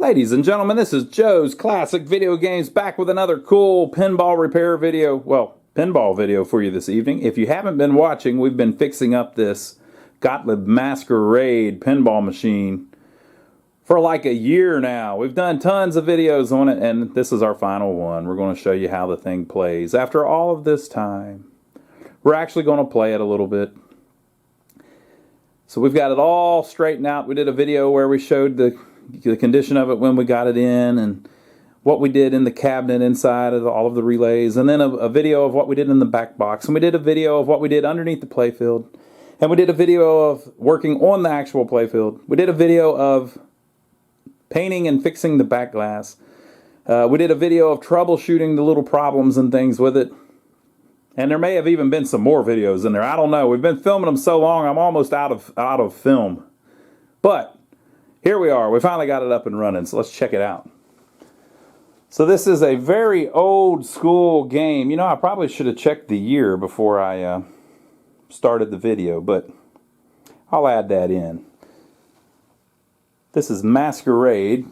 Ladies and gentlemen, this is Joe's Classic Video Games back with another cool pinball repair video. Well, pinball video for you this evening. If you haven't been watching, we've been fixing up this Gottlieb Masquerade pinball machine for like a year now. We've done tons of videos on it, and this is our final one. We're going to show you how the thing plays. After all of this time, we're actually going to play it a little bit. So we've got it all straightened out. We did a video where we showed the condition of it when we got it in and what we did in the cabinet inside of all of the relays, and then a video of what we did in the back box, and we did a video of what we did underneath the playfield, and we did a video of working on the actual playfield. We did a video of painting and fixing the back glass. We did a video of troubleshooting the little problems and things with it. And there may have even been some more videos in there. I don't know. We've been filming them so long, I'm almost out of film. But here we are. We finally got it up and running, so let's check it out. So this is a very old school game. You know, I probably should have checked the year before I started the video, but I'll add that in. This is Masquerade.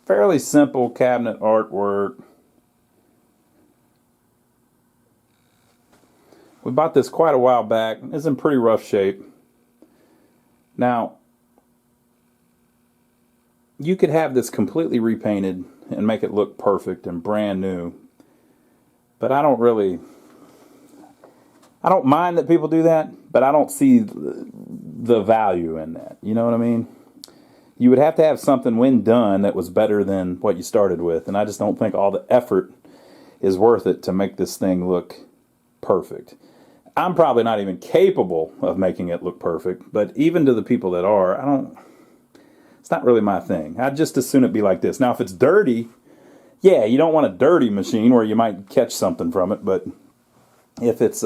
Fairly simple cabinet artwork. We bought this quite a while back. It's in pretty rough shape. Now, you could have this completely repainted and make it look perfect and brand new. But I don't mind that people do that, but I don't see the value in that. You know what I mean? You would have to have something when done that was better than what you started with, and I just don't think all the effort is worth it to make this thing look perfect. I'm probably not even capable of making it look perfect, but even to the people that are, it's not really my thing. I'd just as soon it be like this. Now, if it's dirty, yeah, you don't want a dirty machine where you might catch something from it, but if it's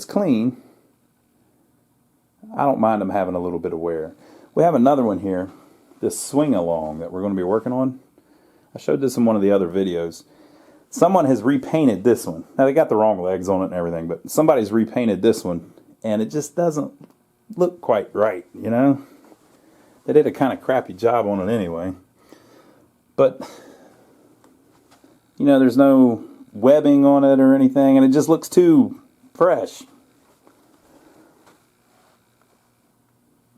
clean, I don't mind them having a little bit of wear. We have another one here, this swing along that we're going to be working on. I showed this in one of the other videos. Someone has repainted this one. Now, they got the wrong legs on it and everything, but somebody's repainted this one, and it just doesn't look quite right, you know? They did a kind of crappy job on it anyway. But, you know, there's no webbing on it or anything, and it just looks too fresh.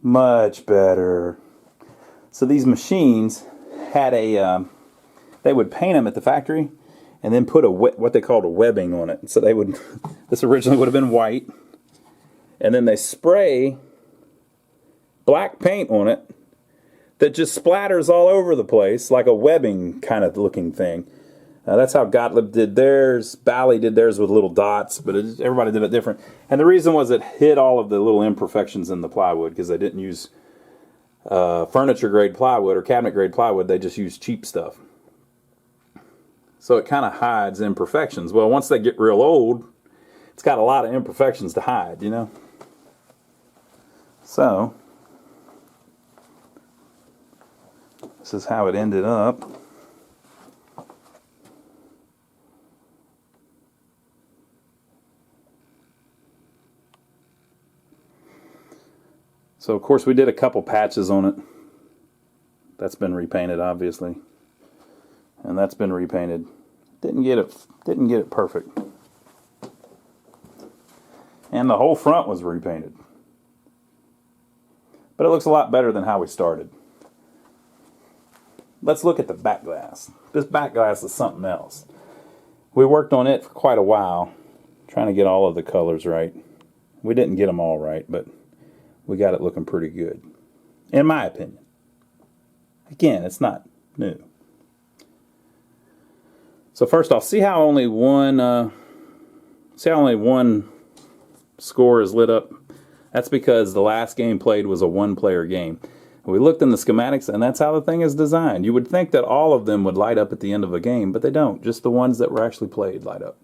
Much better. So these machines had they would paint them at the factory and then put what they called a webbing on it. So they would, this originally would have been white, and then they spray black paint on it that just splatters all over the place like a webbing kind of looking thing. That's how Gottlieb did theirs. Bally did theirs with little dots, but everybody did it different. And the reason was it hid all of the little imperfections in the plywood, because they didn't use furniture grade plywood or cabinet grade plywood. They just used cheap stuff. So it kind of hides imperfections. Well, once they get real old, it's got a lot of imperfections to hide, you know. So this is how it ended up. So of course we did a couple patches on it. That's been repainted, obviously, and that's been repainted. Didn't get it perfect. And the whole front was repainted. But it looks a lot better than how we started. Let's look at the back glass. This back glass is something else. We worked on it for quite a while, trying to get all of the colors right. We didn't get them all right, but we got it looking pretty good, in my opinion. Again, it's not new. So first off, see how only one score is lit up? That's because the last game played was a one-player game. We looked in the schematics, and that's how the thing is designed. You would think that all of them would light up at the end of a game, but they don't. Just the ones that were actually played light up.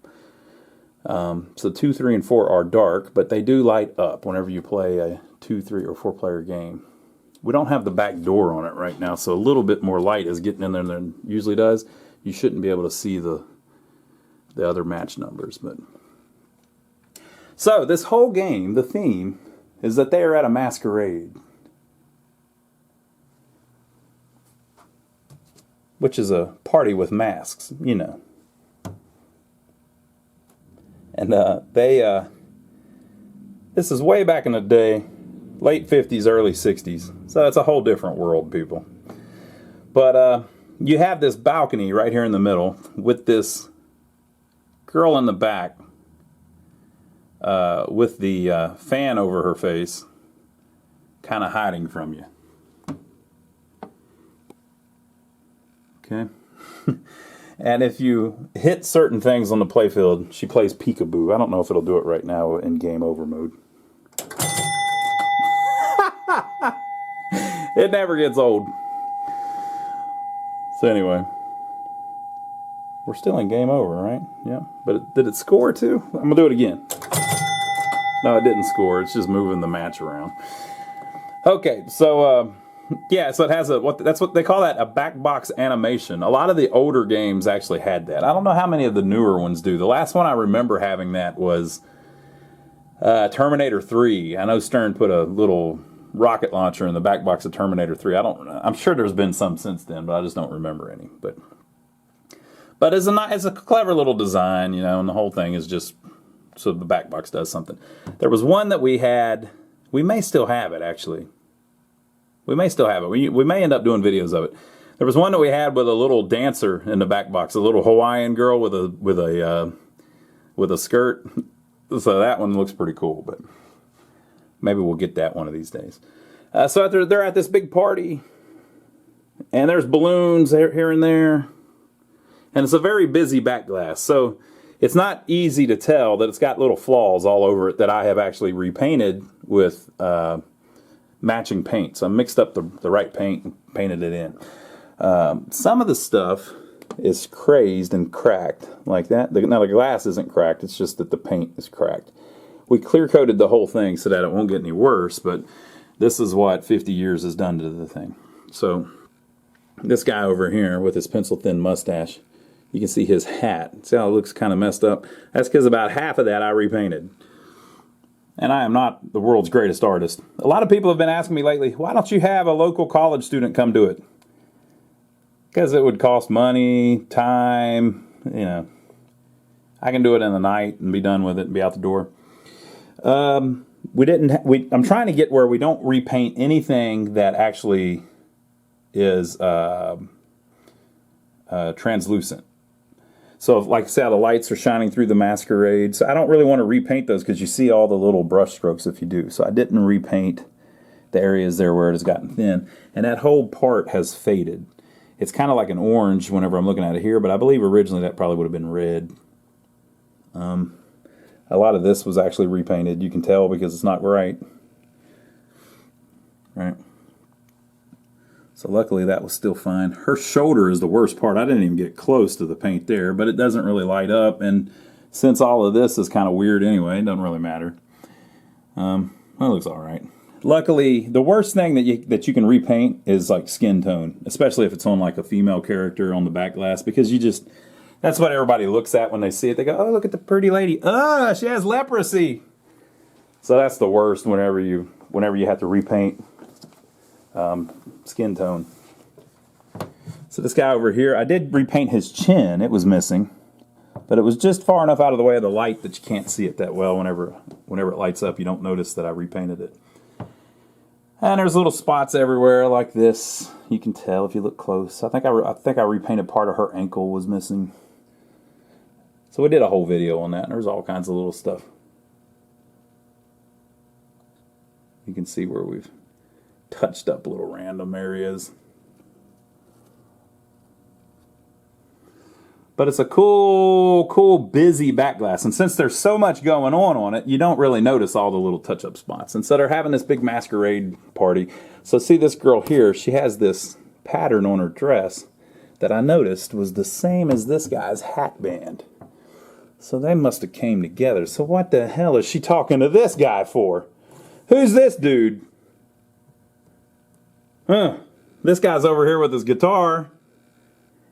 So 2, 3, and 4 are dark, but they do light up whenever you play a 2, 3, or 4-player game. We don't have the back door on it right now, so a little bit more light is getting in there than it usually does. You shouldn't be able to see the other match numbers. But so this whole game, the theme is that they are at a masquerade. which is a party with masks, you know. And this is way back in the day, late 50s, early 60s. So it's a whole different world, people. But you have this balcony right here in the middle with this girl in the back with the fan over her face, kind of hiding from you. Okay. And if you hit certain things on the playfield, she plays peekaboo. I don't know if it'll do it right now in game over mode. It never gets old. So anyway, we're still in game over, right? Yeah. But did it score too? I'm gonna do it again. No, it didn't score. It's just moving the match around. Okay, so yeah, so it has that's what they call that, a back box animation. A lot of the older games actually had that. I don't know how many of the newer ones do. The last one I remember having that was Terminator 3. I know Stern put a little rocket launcher in the back box of Terminator 3. I'm sure there's been some since then, but I just don't remember any. But it's a clever little design, you know, and the whole thing is just so the back box does something. There was one that we had. We may still have it, actually. We may still have it. We may end up doing videos of it. There was one that we had with a little dancer in the back box, a little Hawaiian girl with a skirt. So that one looks pretty cool, but maybe we'll get that one of these days. So they're at this big party, and there's balloons here and there, and it's a very busy back glass. So it's not easy to tell that it's got little flaws all over it that I have actually repainted with matching paint. So I mixed up the right paint and painted it in. Some of the stuff is crazed and cracked like that. Now the glass isn't cracked, it's just that the paint is cracked. We clear coated the whole thing so that it won't get any worse, but this is what 50 years has done to the thing. So this guy over here with his pencil thin mustache, you can see his hat. See how it looks kind of messed up? That's because about half of that I repainted. And I am not the world's greatest artist. A lot of people have been asking me lately, why don't you have a local college student come do it? Because it would cost money, time, you know. I can do it in the night and be done with it and be out the door. I'm trying to get where we don't repaint anything that actually is translucent. So, like I said, the lights are shining through the Masquerade. So I don't really want to repaint those because you see all the little brush strokes if you do. So I didn't repaint the areas there where it has gotten thin. And that whole part has faded. It's kind of like an orange whenever I'm looking at it here, but I believe originally that probably would have been red. A lot of this was actually repainted. You can tell because it's not right. Right. So luckily that was still fine. Her shoulder is the worst part. I didn't even get close to the paint there, but it doesn't really light up. And since all of this is kind of weird anyway, it doesn't really matter. Well, it looks all right. Luckily, the worst thing that you can repaint is like skin tone, especially if it's on like a female character on the back glass, because that's what everybody looks at when they see it. They go, oh, look at the pretty lady. Ah, she has leprosy. So that's the worst whenever you have to repaint skin tone. So this guy over here, I did repaint his chin. It was missing, but it was just far enough out of the way of the light that you can't see it that well. Whenever it lights up, you don't notice that I repainted it. And there's little spots everywhere like this. You can tell if you look close. I think I repainted part of her ankle was missing. So we did a whole video on that, and there's all kinds of little stuff. You can see where we've touched up little random areas. But it's a cool, busy back glass. And since there's so much going on it, you don't really notice all the little touch-up spots. And so they're having this big masquerade party. So see this girl here, she has this pattern on her dress that I noticed was the same as this guy's hat band. So they must have came together. So what the hell is she talking to this guy for? Who's this dude? Huh. This guy's over here with his guitar.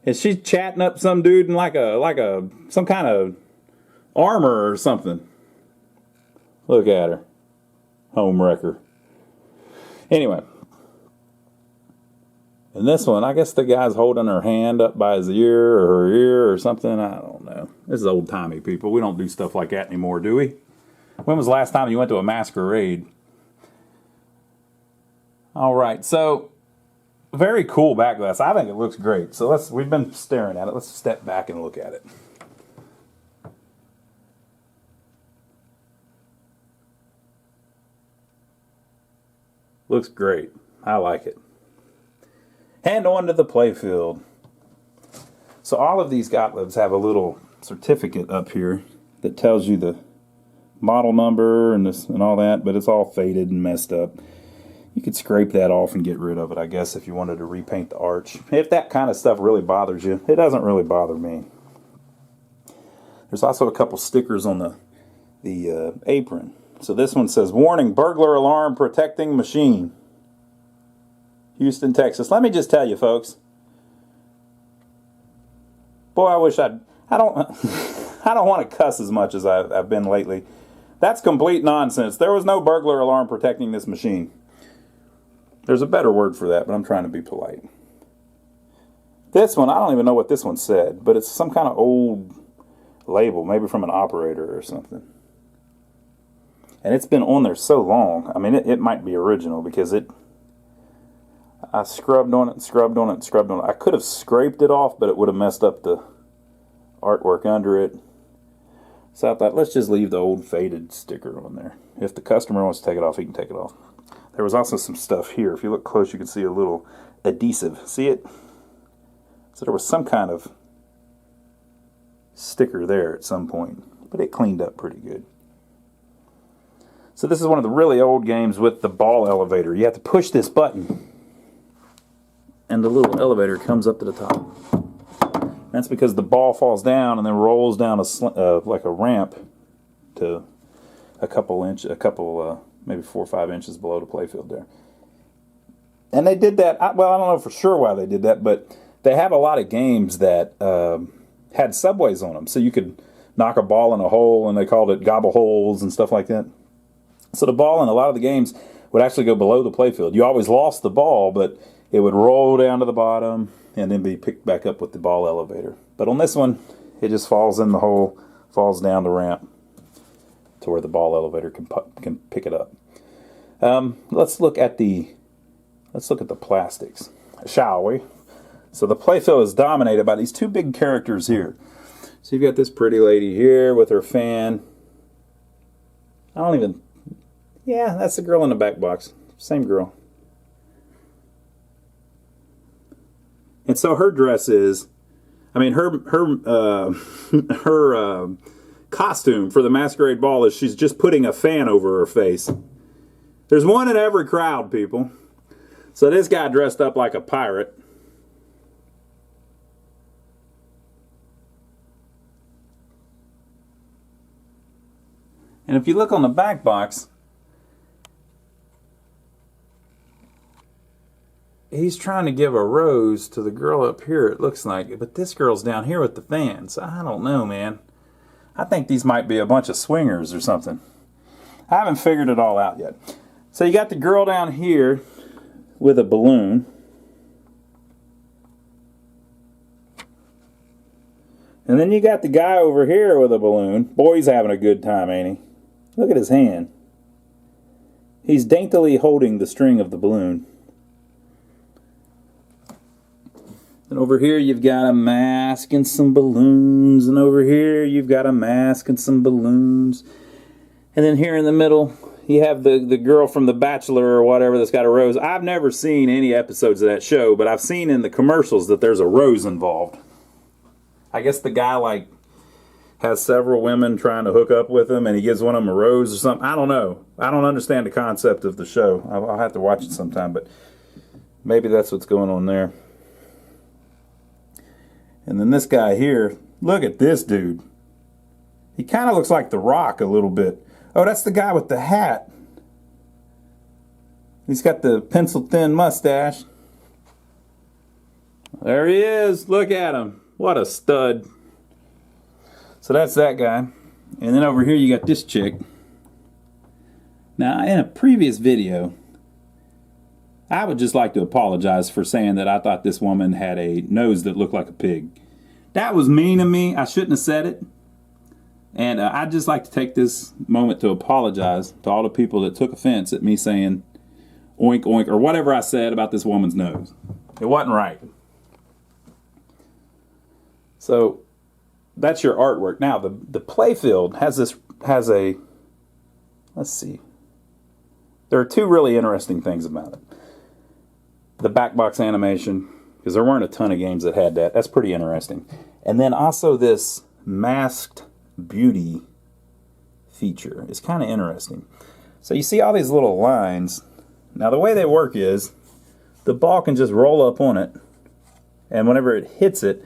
And she's chatting up some dude in some kind of armor or something. Look at her. Home wrecker. Anyway. And this one, I guess the guy's holding her hand up by his ear or her ear or something. I don't know. This is old-timey, people. We don't do stuff like that anymore, do we? When was the last time you went to a masquerade? All right, so very cool back glass. I think it looks great. So we've been staring at it. Let's step back and look at it. Looks great. I like it. And on to the playfield. So all of these Gottliebs have a little certificate up here that tells you the model number and this and all that, but it's all faded and messed up. You could scrape that off and get rid of it, I guess, if you wanted to repaint the arch. If that kind of stuff really bothers you, it doesn't really bother me. There's also a couple stickers on the apron. So this one says, "Warning, burglar alarm protecting machine. Houston, Texas." Let me just tell you, folks. Boy, I wish I don't I don't want to cuss as much as I've been lately. That's complete nonsense. There was no burglar alarm protecting this machine. There's a better word for that, but I'm trying to be polite. This one, I don't even know what this one said, but it's some kind of old label, maybe from an operator or something. And it's been on there so long. I mean, it might be original because I scrubbed on it and scrubbed on it and scrubbed on it. I could have scraped it off, but it would have messed up the artwork under it. So I thought, let's just leave the old faded sticker on there. If the customer wants to take it off, he can take it off. There was also some stuff here. If you look close, you can see a little adhesive. See it? So there was some kind of sticker there at some point, but it cleaned up pretty good. So this is one of the really old games with the ball elevator. You have to push this button, and the little elevator comes up to the top. That's because the ball falls down and then rolls down like a ramp to maybe 4 or 5 inches below the playfield there. And they did that, well, I don't know for sure why they did that, but they have a lot of games that had subways on them. So you could knock a ball in a hole, and they called it gobble holes and stuff like that. So the ball in a lot of the games would actually go below the playfield. You always lost the ball, but it would roll down to the bottom and then be picked back up with the ball elevator. But on this one, it just falls in the hole, falls down the ramp to where the ball elevator can pick it up. Let's look at the plastics, shall we? So the playfield is dominated by these two big characters here. So you've got this pretty lady here with her fan. Yeah, that's the girl in the back box. Same girl. And so her dress is, her costume for the Masquerade Ball is she's just putting a fan over her face. There's one in every crowd, people. So this guy dressed up like a pirate. And if you look on the back box, he's trying to give a rose to the girl up here, it looks like. But this girl's down here with the fans. I don't know, man. I think these might be a bunch of swingers or something. I haven't figured it all out yet. So you got the girl down here with a balloon. And then you got the guy over here with a balloon. Boy, he's having a good time, ain't he? Look at his hand. He's daintily holding the string of the balloon. And over here you've got a mask and some balloons. And over here you've got a mask and some balloons. And then here in the middle you have the girl from The Bachelor or whatever that's got a rose. I've never seen any episodes of that show, but I've seen in the commercials that there's a rose involved. I guess the guy has several women trying to hook up with him, and he gives one of them a rose or something. I don't know. I don't understand the concept of the show. I'll have to watch it sometime, but maybe that's what's going on there. And then this guy here, look at this dude. He kind of looks like The Rock a little bit. Oh, that's the guy with the hat. He's got the pencil-thin mustache. There he is. Look at him. What a stud. So that's that guy. And then over here you got this chick. Now, in a previous video, I would just like to apologize for saying that I thought this woman had a nose that looked like a pig. That was mean of me. I shouldn't have said it. And I'd just like to take this moment to apologize to all the people that took offense at me saying oink oink or whatever I said about this woman's nose. It wasn't right. So that's your artwork. Now the playfield has a let's see. There are two really interesting things about it. The back box animation, because there weren't a ton of games that had that. That's pretty interesting. And then also this masked beauty feature is kind of interesting. So you see all these little lines. Now the way they work is the ball can just roll up on it, and whenever it hits it,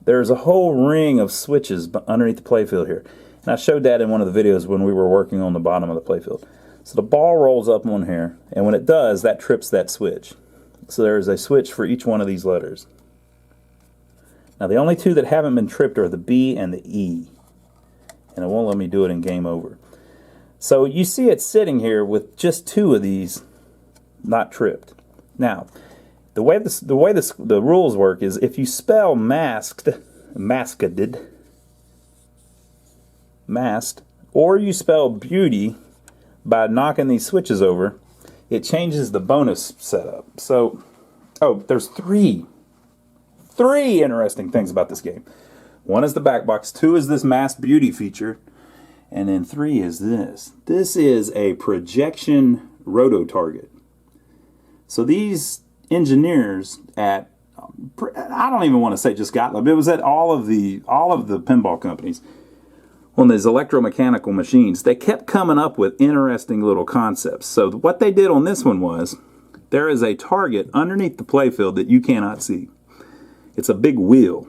there's a whole ring of switches underneath the playfield here. And I showed that in one of the videos when we were working on the bottom of the playfield. So the ball rolls up on here, and when it does, that trips that switch. So there is a switch for each one of these letters. Now the only two that haven't been tripped are the B and the E. And it won't let me do it in game over. So you see it sitting here with just two of these not tripped. Now, the way the rules work is if you spell masked, or you spell beauty by knocking these switches over, it changes the bonus setup. So, there's three interesting things about this game. One is the back box, two is this masked beauty feature, and then three is this. This is a projection roto target. So these engineers at, I don't even want to say just Gottlieb, it was at all of the pinball companies, on these electromechanical machines, they kept coming up with interesting little concepts. So what they did on this one was, there is a target underneath the playfield that you cannot see. It's a big wheel.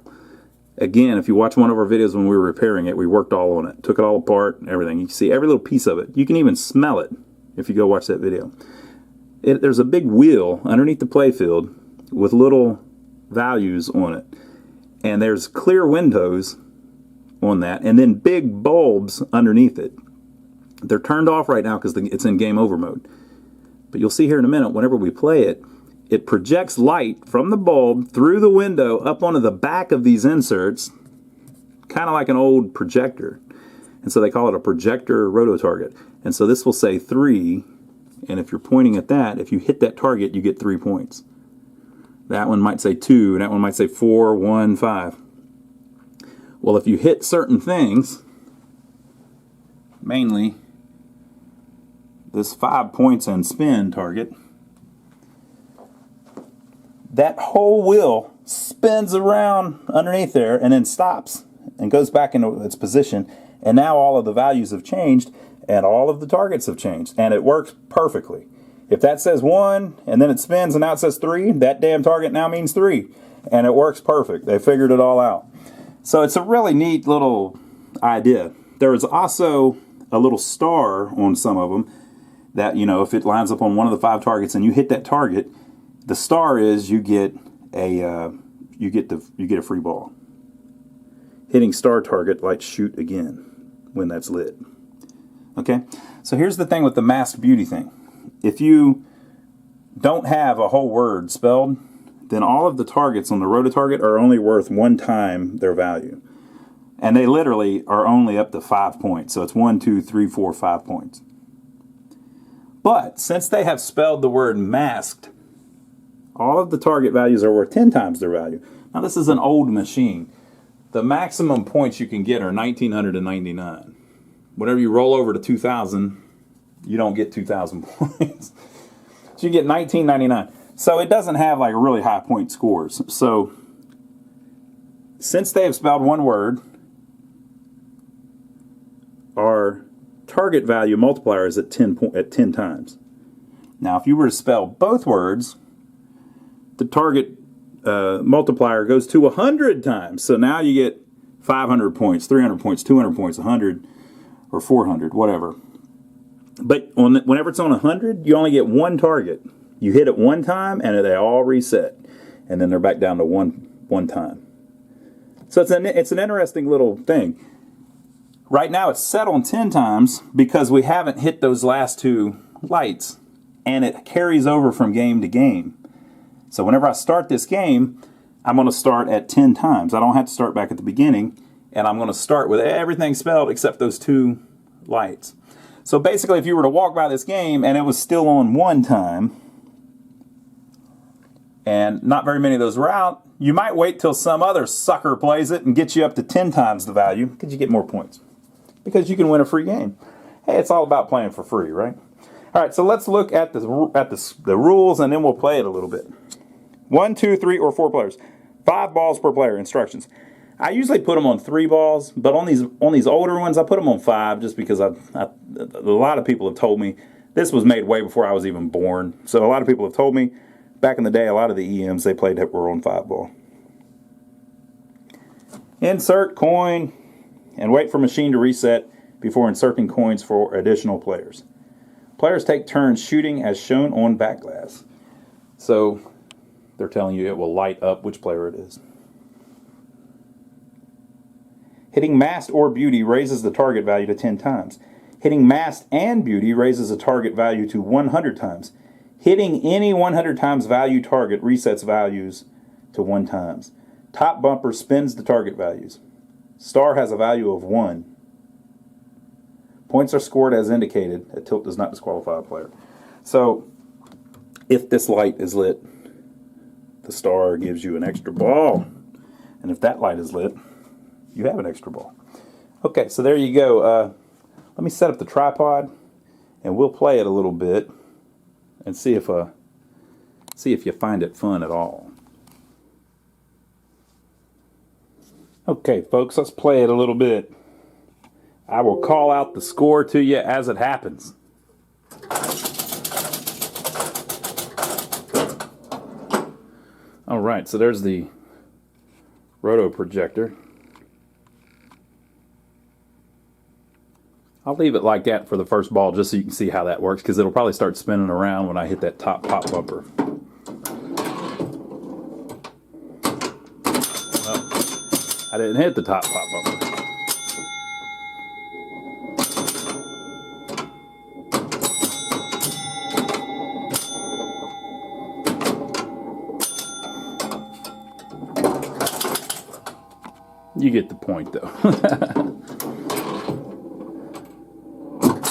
Again, if you watch one of our videos when we were repairing it, we worked all on it, took it all apart and everything. You can see every little piece of it. You can even smell it if you go watch that video. There's a big wheel underneath the playfield with little values on it. And there's clear windows on that, and then big bulbs underneath it. They're turned off right now because it's in game over mode. But you'll see here in a minute, whenever we play it, it projects light from the bulb through the window up onto the back of these inserts, kind of like an old projector. And so they call it a projector roto target. And so this will say 3, and if you're pointing at that, if you hit that target, you get 3 points. That one might say 2, and that one might say 4, 1, 5. Well, if you hit certain things, mainly this 5 points and spin target, that whole wheel spins around underneath there and then stops and goes back into its position. And now all of the values have changed and all of the targets have changed. And it works perfectly. If that says 1 and then it spins and now it says 3, that damn target now means 3. And it works perfect. They figured it all out. So it's a really neat little idea. There is also a little star on some of them that, you know, if it lines up on one of the 5 targets and you hit that target, the star is you get a free ball. Hitting star target lights shoot again when that's lit. Okay? So here's the thing with the masked beauty thing. If you don't have a whole word spelled, then all of the targets on the roto target are only worth 1 time their value. And they literally are only up to 5 points. So it's 1, 2, 3, 4, 5 points. But since they have spelled the word masked, all of the target values are worth 10 times their value. Now this is an old machine. The maximum points you can get are 1,999. Whenever you roll over to 2,000, you don't get 2,000 points. So you get 1,999. So it doesn't have like really high point scores. So since they have spelled one word, our target value multiplier is at 10 times. Now if you were to spell both words, the target multiplier goes to 100 times. So now you get 500 points, 300 points, 200 points, 100 or 400, whatever. But whenever it's on 100, you only get 1 target. You hit it 1 time and they all reset. And then they're back down to one time. So it's an interesting little thing. Right now it's set on 10 times because we haven't hit those last 2 lights. and it carries over from game to game. So whenever I start this game, I'm going to start at 10 times. I don't have to start back at the beginning, and I'm going to start with everything spelled except those 2 lights. So basically, if you were to walk by this game and it was still on 1 time, and not very many of those were out, you might wait till some other sucker plays it and gets you up to 10 times the value because you get more points. Because you can win a free game. Hey, it's all about playing for free, right? All right, so let's look at the rules, and then we'll play it a little bit. 1, 2, 3, or 4 players. 5 balls per player. Instructions. I usually put them on 3 balls, but on these older ones, I put them on 5 just because a lot of people have told me this was made way before I was even born. So a lot of people have told me back in the day, a lot of the EMs they played that were on 5 ball. Insert coin and wait for machine to reset before inserting coins for additional players. Players take turns shooting as shown on back glass. So they're telling you it will light up which player it is. Hitting Masked or Beauty raises the target value to 10 times. Hitting Masked and Beauty raises the target value to 100 times. Hitting any 100 times value target resets values to 1 times. Top bumper spins the target values. Star has a value of 1. Points are scored as indicated. A tilt does not disqualify a player. So, if this light is lit, the star gives you an extra ball. And if that light is lit, you have an extra ball. Okay, so there you go. Let me set up the tripod, and we'll play it a little bit and see if you find it fun at all. Okay, folks, let's play it a little bit. I will call out the score to you as it happens. All right, so there's the roto projector. I'll leave it like that for the first ball just so you can see how that works, because it'll probably start spinning around when I hit that top pop bumper. I didn't hit the top pop bumper. You get the point, though.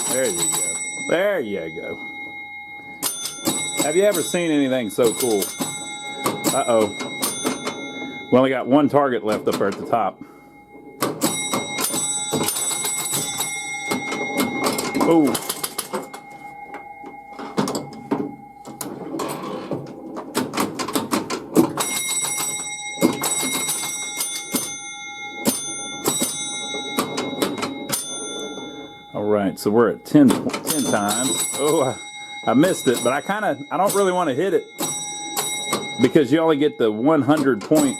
There you go. There you go. Have you ever seen anything so cool? Uh-oh. We only got 1 target left up there at the top. Oh. All right, so we're at 10 times. Oh, I missed it, but I don't really want to hit it because you only get the 100 point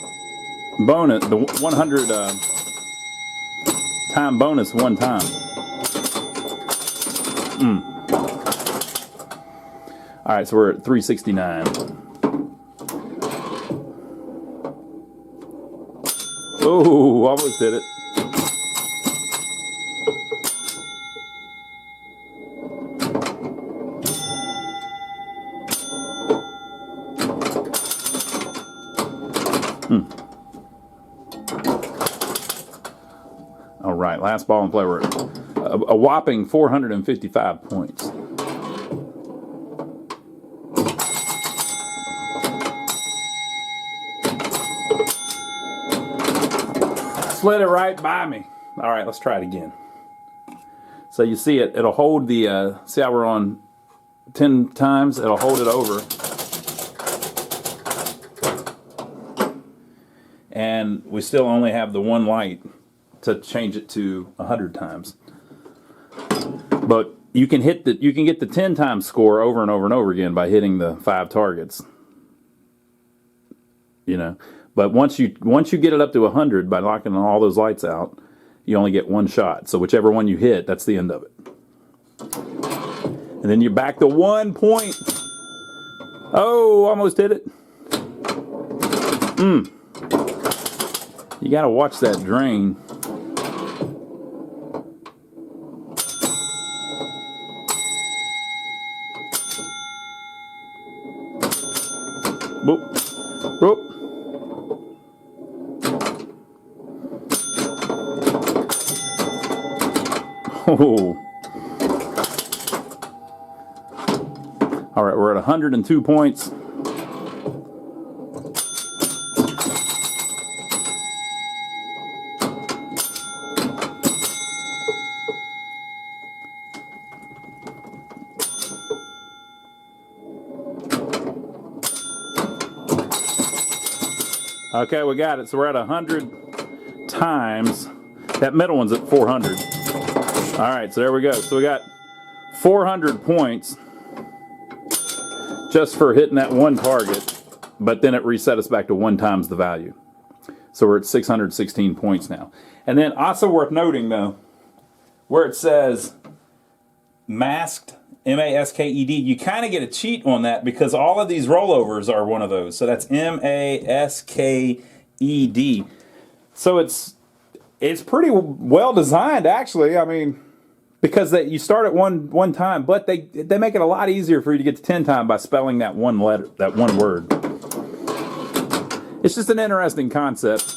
bonus, the 100 time bonus 1 time. All right, so we're at 369. Oh, almost hit it. All right, last ball in play. We're at a whopping 455 points. Slid it right by me. All right, let's try it again. So you see it'll hold the, see how we're on 10 times? It'll hold it over. And we still only have the 1 light to change it to 100 times. But you can get the 10 times score over and over and over again by hitting the 5 targets. You know, but once you get it up to 100 by knocking all those lights out, you only get 1 shot. So whichever one you hit, that's the end of it. And then you're back to 1 point. Oh, almost hit it. You got to watch that drain. Boop. Boop. Oh. All right, we're at 102 points. Okay, we got it. So we're at 100 times. That middle one's at 400. All right, so there we go. So we got 400 points just for hitting that one target, but then it reset us back to 1 times the value. So we're at 616 points now. And then also worth noting, though, where it says masked, M-A-S-K-E-D, you kind of get a cheat on that because all of these rollovers are one of those. So that's M-A-S-K-E-D. So it's pretty well designed, actually. I mean, because you start at one time, but they make it a lot easier for you to get to 10 times by spelling that one letter, that one word. It's just an interesting concept.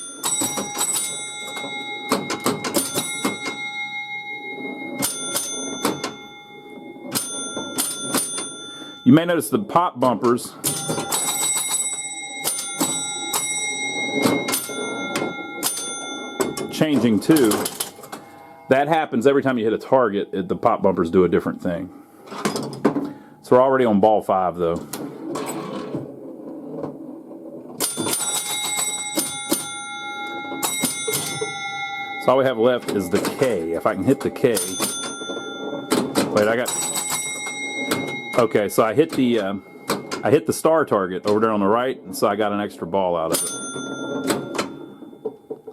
You may notice the pop bumpers changing too. That happens every time you hit a target. The pop bumpers do a different thing. So we're already on ball 5 though. So all we have left is the K. If I can hit the K. Wait, I got... Okay, so I hit the star target over there on the right, and so I got an extra ball out of it.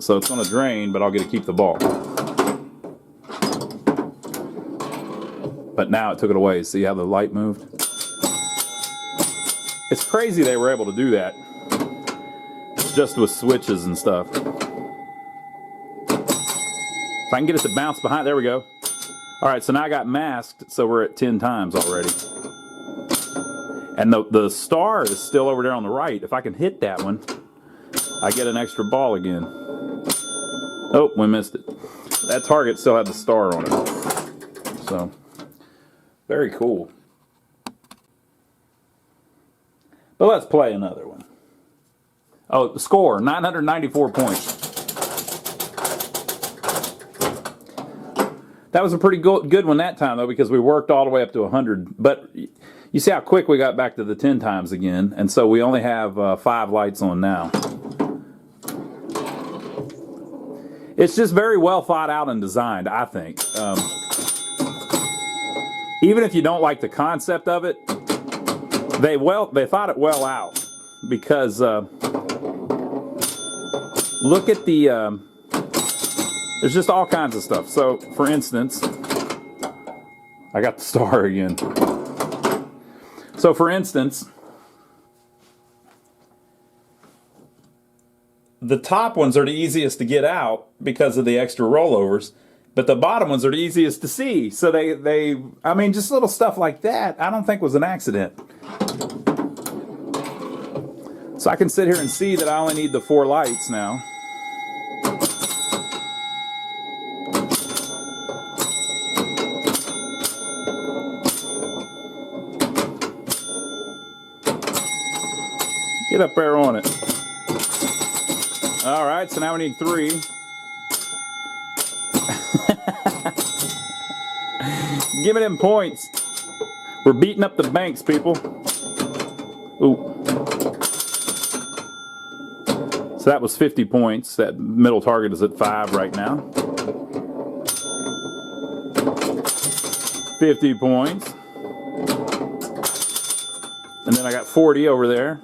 So it's going to drain, but I'll get to keep the ball. But now it took it away. See how the light moved? It's crazy they were able to do that. Just with switches and stuff. If I can get it to bounce behind, there we go. Alright, so now I got masked, so we're at 10 times already. And the star is still over there on the right. If I can hit that one, I get an extra ball again. Oh, we missed it. That target still had the star on it. So, very cool. But let's play another one. Oh, the score, 994 points. That was a pretty good one that time, though, because we worked all the way up to 100. But you see how quick we got back to the 10 times again. And so we only have 5 lights on now. It's just very well thought out and designed, I think. Even if you don't like the concept of it, they thought it well out. Because look at the... there's just all kinds of stuff. So, for instance, I got the star again. So, for instance, the top ones are the easiest to get out because of the extra rollovers, but the bottom ones are the easiest to see. So I mean, just little stuff like that, I don't think was an accident. So I can sit here and see that I only need the 4 lights now. Get up there on it. All right, so now we need 3. Give me them points. We're beating up the banks, people. Ooh. So that was 50 points. That middle target is at 5 right now. 50 points. And then I got 40 over there.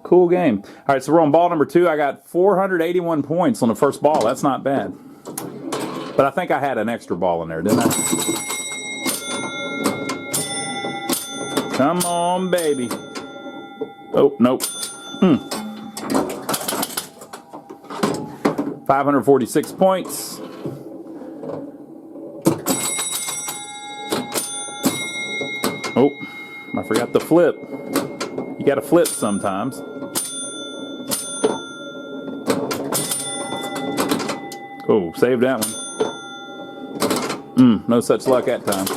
Cool game. All right, so we're on ball number 2. I got 481 points on the first ball. That's not bad. But I think I had an extra ball in there, didn't I? Come on, baby. Oh, nope. 546 points. Oh, I forgot the flip. You got to flip sometimes. Oh, save that one. No such luck that time.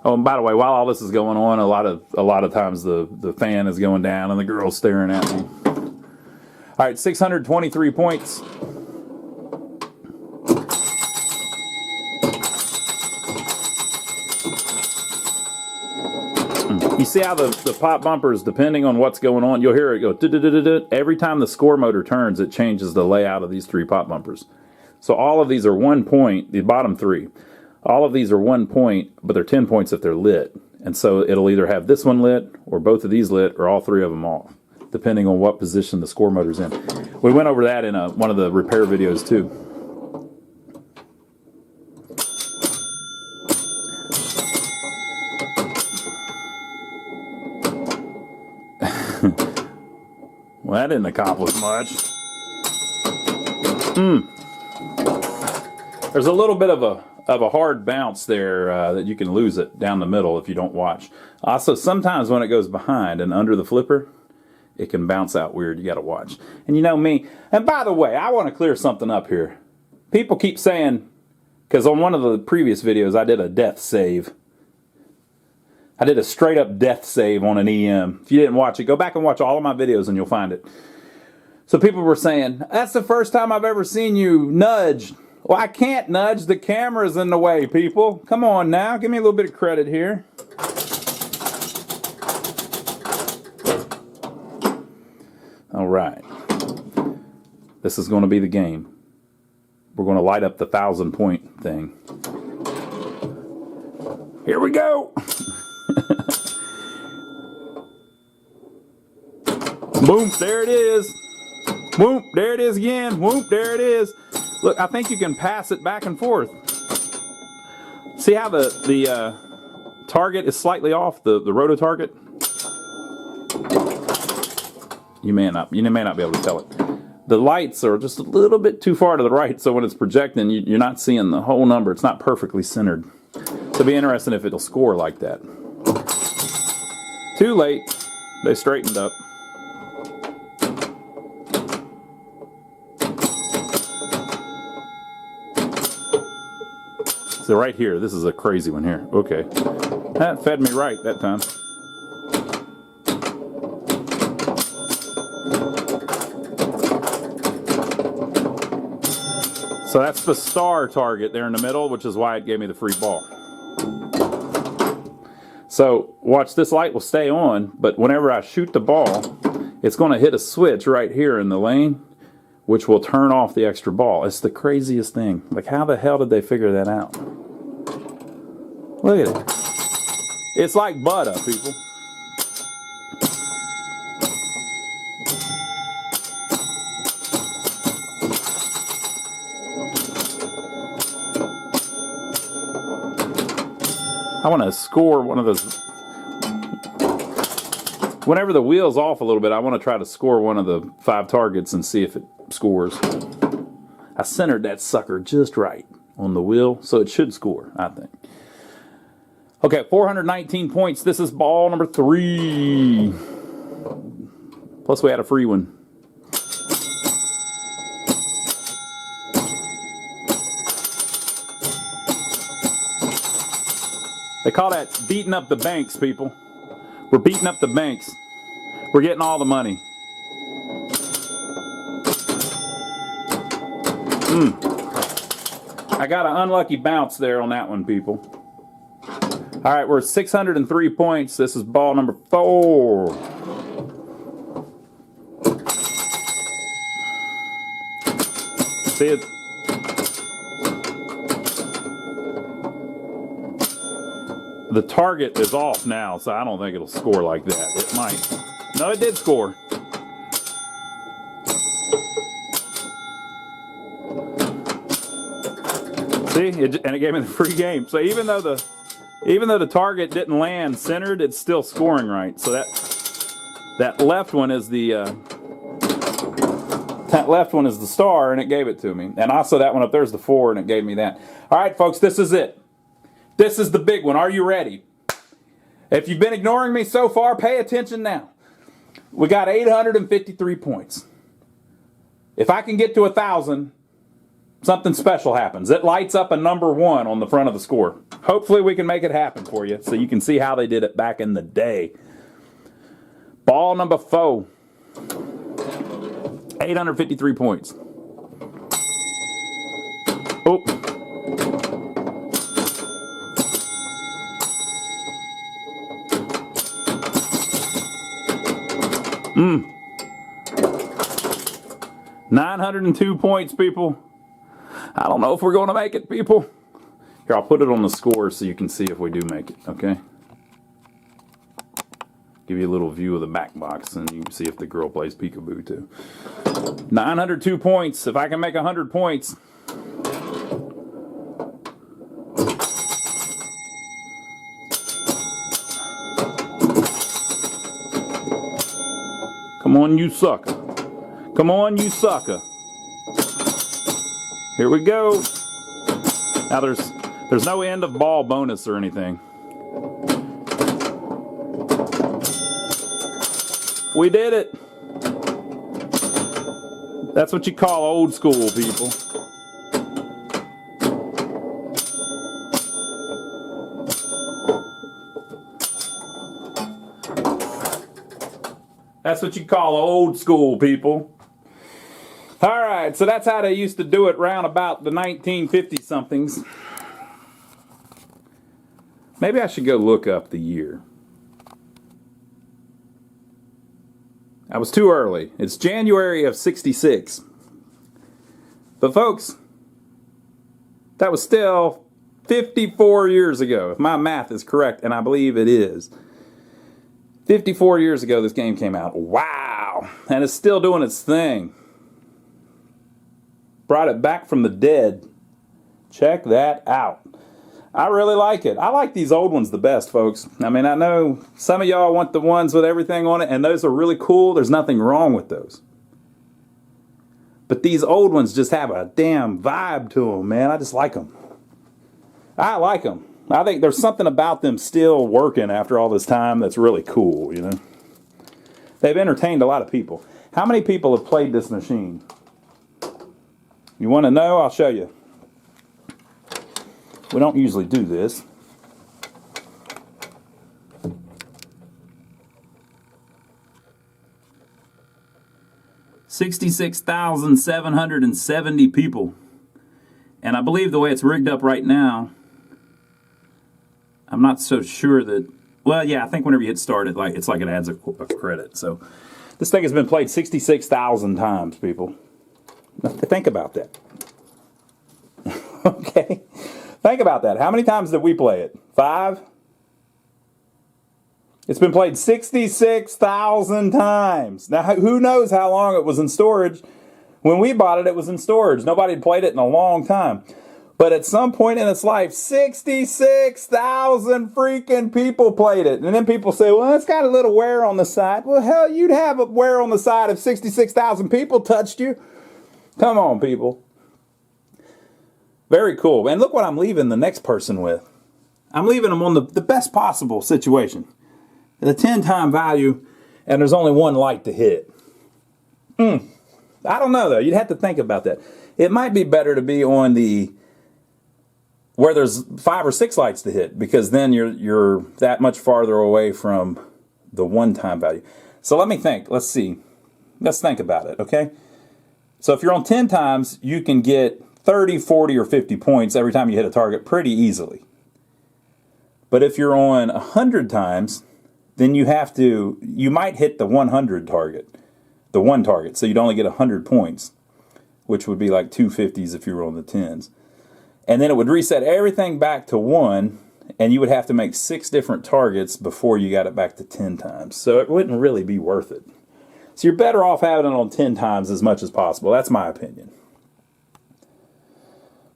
Oh, and by the way, while all this is going on, a lot of times the fan is going down and the girl's staring at me. All right, 623 points. You see how the pop bumpers, depending on what's going on, you'll hear it go da-da-da-da-da. Every time the score motor turns, it changes the layout of these 3 pop bumpers. So all of these are 1 point, the bottom 3. All of these are 1 point, but they're 10 points if they're lit. And so it'll either have this one lit, or both of these lit, or all 3 of them off, depending on what position the score motor's in. We went over that in one of the repair videos too. Well, that didn't accomplish much. There's a little bit of a hard bounce there that you can lose it down the middle if you don't watch. Also, sometimes when it goes behind and under the flipper, it can bounce out weird. You got to watch. And you know me. And by the way, I want to clear something up here. People keep saying, because on one of the previous videos I did a death save. I did a straight up death save on an EM. If you didn't watch it, go back and watch all of my videos and you'll find it. So people were saying, that's the first time I've ever seen you nudge. Well, I can't nudge. The camera's in the way, people. Come on now. Give me a little bit of credit here. All right. This is going to be the game. We're going to light up the 1,000-point thing. Here we go. Boom, there it is. Whoop, there it is again. Whoop, there it is. Look, I think you can pass it back and forth. See how the target is slightly off, the roto target? You may not be able to tell it. The lights are just a little bit too far to the right, so when it's projecting, you're not seeing the whole number. It's not perfectly centered. So it'll be interesting if it'll score like that. Too late. They straightened up. So right here, this is a crazy one here. Okay. That fed me right that time. So that's the star target there in the middle, which is why it gave me the free ball. So watch, this light will stay on, but whenever I shoot the ball, it's going to hit a switch right here in the lane, which will turn off the extra ball. It's the craziest thing. Like, how the hell did they figure that out? Look at it. It's like butter, people. I want to score one of those. Whenever the wheel's off a little bit, I want to try to score one of the 5 targets and see if it scores. I centered that sucker just right on the wheel, so it should score, I think. Okay, 419 points. This is ball number 3. Plus we had a free one. They call that beating up the banks, people. We're beating up the banks. We're getting all the money. I got an unlucky bounce there on that one, people. All right, we're at 603 points. This is ball number 4. See it? The target is off now, so I don't think it'll score like that. It might. No, it did score. See, and it gave me the free game. So even though the target didn't land centered, it's still scoring right. So that left one is the star, and it gave it to me. And also that one up there is the 4, and it gave me that. All right, folks, this is it. This is the big one. Are you ready? If you've been ignoring me so far, pay attention now. We got 853 points. If I can get to 1,000, something special happens. It lights up a number 1 on the front of the score. Hopefully we can make it happen for you so you can see how they did it back in the day. Ball number 4. 853 points. Oh. Mm. 902 points, people. I don't know if we're going to make it, people. Here, I'll put it on the score so you can see if we do make it, okay? Give you a little view of the back box and you can see if the girl plays peekaboo too. 902 points. If I can make 100 points. Come on, you sucker. Come on, you sucker. Here we go. Now there's no end of ball bonus or anything. We did it. That's what you call old school, people. That's what you call old school, people. Alright, so that's how they used to do it round about the 1950-somethings. Maybe I should go look up the year. I was too early. It's January of '66. But folks, that was still 54 years ago, if my math is correct, and I believe it is. 54 years ago this game came out. Wow! And it's still doing its thing. Brought it back from the dead. Check that out. I really like it. I like these old ones the best, folks. I mean, I know some of y'all want the ones with everything on it, and those are really cool. There's nothing wrong with those. But these old ones just have a damn vibe to them, man. I just like them. I like them. I think there's something about them still working after all this time that's really cool, you know. They've entertained a lot of people. How many people have played this machine? You want to know? I'll show you. We don't usually do this. $66,770 people. And I believe the way it's rigged up right now, I'm not so sure that, well, yeah, I think whenever you hit start, it's like it adds a credit. So this thing has been played 66,000 times, people. Now, think about that. Okay? Think about that. How many times did we play it? 5? It's been played 66,000 times. Now, who knows how long it was in storage? When we bought it, it was in storage. Nobody had played it in a long time. But at some point in its life, 66,000 freaking people played it. And then people say, well, it's got a little wear on the side. Well, hell, you'd have a wear on the side if 66,000 people touched you. Come on, people. Very cool. And look what I'm leaving the next person with. I'm leaving them on the best possible situation. The 10-time value, and there's only one light to hit. I don't know, though. You'd have to think about that. It might be better to be on the where there's 5 or 6 lights to hit, because then you're that much farther away from the 1-time value. So let me think. Let's see. Let's think about it, okay? So if you're on 10 times, you can get 30, 40, or 50 points every time you hit a target pretty easily. But if you're on 100 times, then you might hit the 100 target, the 1 target, so you'd only get 100 points, which would be like 250s if you were on the 10s. And then it would reset everything back to 1, and you would have to make 6 different targets before you got it back to 10 times. So it wouldn't really be worth it. So you're better off having it on 10 times as much as possible. That's my opinion.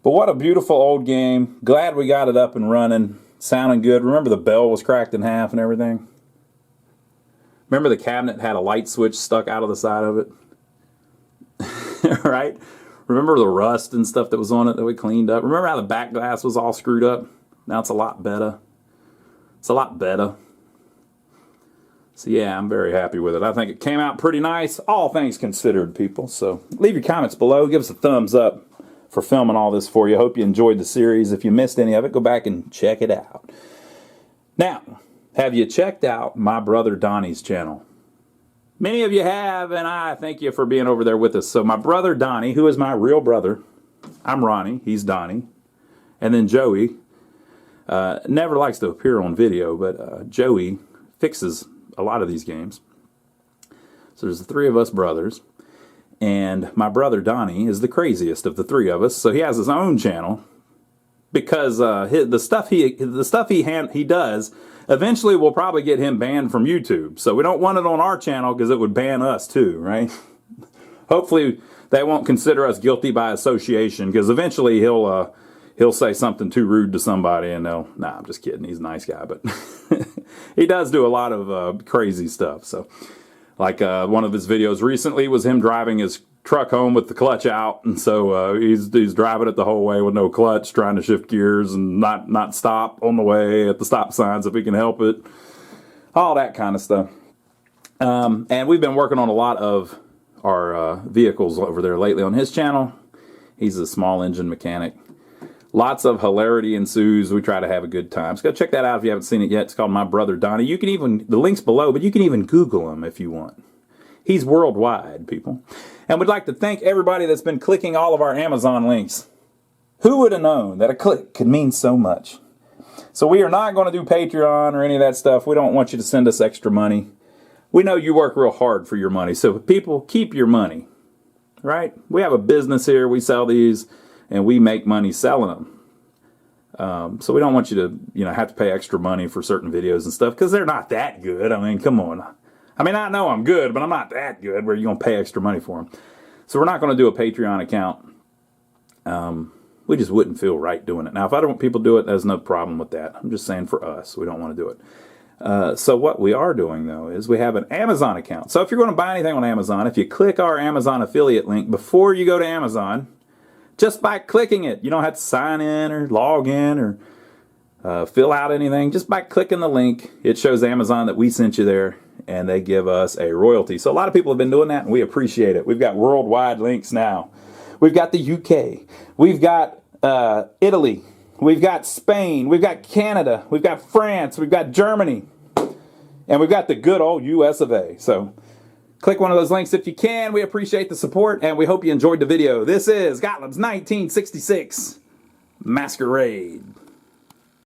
But what a beautiful old game. Glad we got it up and running. Sounding good. Remember the bell was cracked in half and everything? Remember the cabinet had a light switch stuck out of the side of it? Right? Remember the rust and stuff that was on it that we cleaned up? Remember how the back glass was all screwed up? Now it's a lot better. It's a lot better. So yeah, I'm very happy with it. I think it came out pretty nice, all things considered, people. So leave your comments below. Give us a thumbs up for filming all this for you. Hope you enjoyed the series. If you missed any of it, go back and check it out. Now, have you checked out my brother Donnie's channel? Many of you have, and I thank you for being over there with us. So my brother Donnie, who is my real brother, I'm Ronnie, he's Donnie, and then Joey, never likes to appear on video, but Joey fixes a lot of these games. So there's the three of us brothers, and my brother Donnie is the craziest of the three of us. So he has his own channel because the stuff he does eventually will probably get him banned from YouTube. So we don't want it on our channel because it would ban us too, right? Hopefully they won't consider us guilty by association, because eventually he'll say something too rude to somebody and they'll, nah, I'm just kidding, he's a nice guy, but he does do a lot of crazy stuff. So like one of his videos recently was him driving his truck home with the clutch out, and so he's driving it the whole way with no clutch, trying to shift gears and not stop on the way at the stop signs if he can help it, all that kind of stuff. And we've been working on a lot of our vehicles over there lately on his channel. He's a small engine mechanic. Lots of hilarity ensues. We try to have a good time. So go check that out if you haven't seen it yet. It's called My Brother Donnie. You can even, the link's below, but you can even Google him if you want. He's worldwide, people. And we'd like to thank everybody that's been clicking all of our Amazon links. Who would have known that a click could mean so much? So we are not going to do Patreon or any of that stuff. We don't want you to send us extra money. We know you work real hard for your money. So people, keep your money, right? We have a business here. We sell these, and we make money selling them. So we don't want you to, have to pay extra money for certain videos and stuff, because they're not that good. I mean, come on. I mean, I know I'm good, but I'm not that good where you're going to pay extra money for them. So we're not going to do a Patreon account. We just wouldn't feel right doing it. Now, if I don't want people to do it, there's no problem with that. I'm just saying for us, we don't want to do it. So what we are doing, though, is we have an Amazon account. So if you're going to buy anything on Amazon, if you click our Amazon affiliate link before you go to Amazon, just by clicking it, you don't have to sign in or log in or fill out anything. Just by clicking the link, it shows Amazon that we sent you there, and they give us a royalty. So a lot of people have been doing that, and we appreciate it. We've got worldwide links now. We've got the UK. We've got Italy. We've got Spain. We've got Canada. We've got France. We've got Germany. And we've got the good old US of A. So click one of those links if you can. We appreciate the support, and we hope you enjoyed the video. This is Gottlieb's 1966 Masquerade.